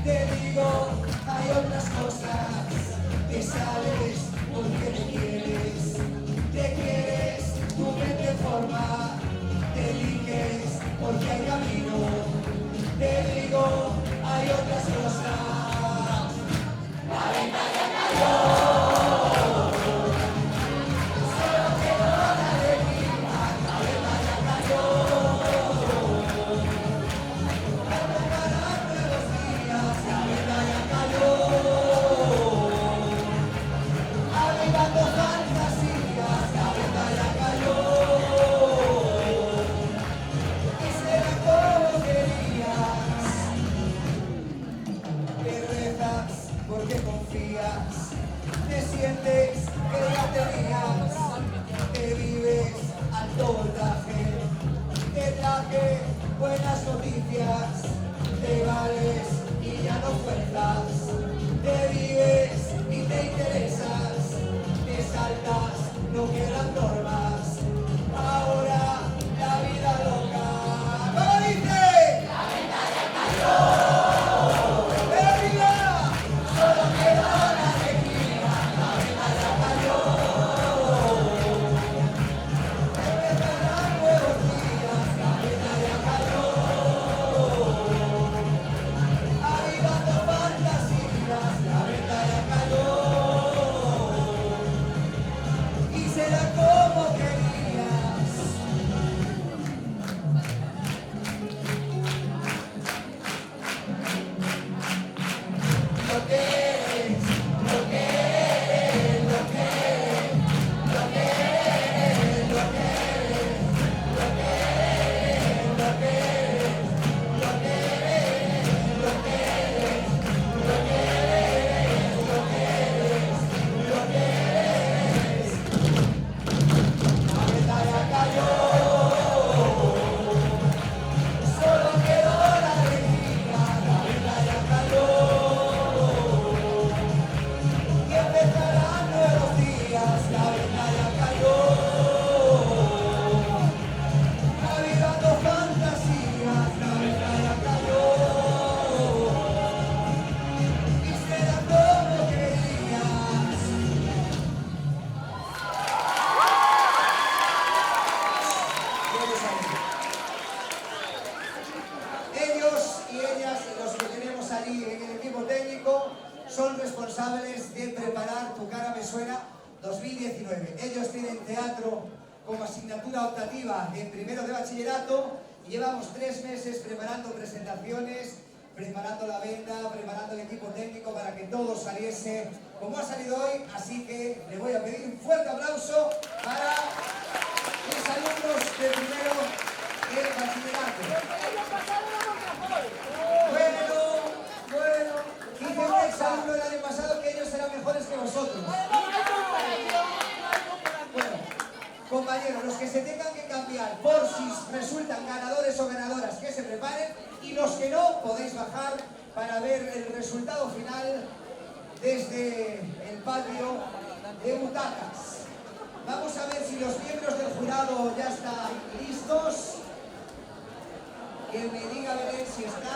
Te digo, hay otras cosas. Te sales porque te quieres. Te quieres, tu mente forma. Te eliges porque hay camino. Te digo, hay otras cosas. La venta ya cayó. Porque confías, te sientes que ya tenías, te vives alto voltaje, te traje buenas noticias, te vales y ya no fuerzas, te vives y te interesas, te saltas, no quedan normas, ahora la vida loca, ¿cómo dice? La venta ya cayó. Ellos y ellas, los que tenemos allí en el equipo técnico, son responsables de preparar Tu cara me suena 2019. Ellos tienen teatro como asignatura optativa en primero de bachillerato y llevamos 3 meses preparando presentaciones, preparando la venda, preparando el equipo técnico para que todo saliese como ha salido hoy. Así que le voy a pedir un fuerte aplauso para mis alumnos de primero de bachillerato. Bueno, dice un exalumno del año pasado que ellos eran mejores que vosotros. Bueno, compañeros, los que se tengan que cambiar por si resultan ganadores o ganadoras, que se preparen, y los que no, podéis bajar para ver el resultado final desde el patio de butacas. Vamos a ver si los miembros del jurado ya están listos. Que me diga Belén si está.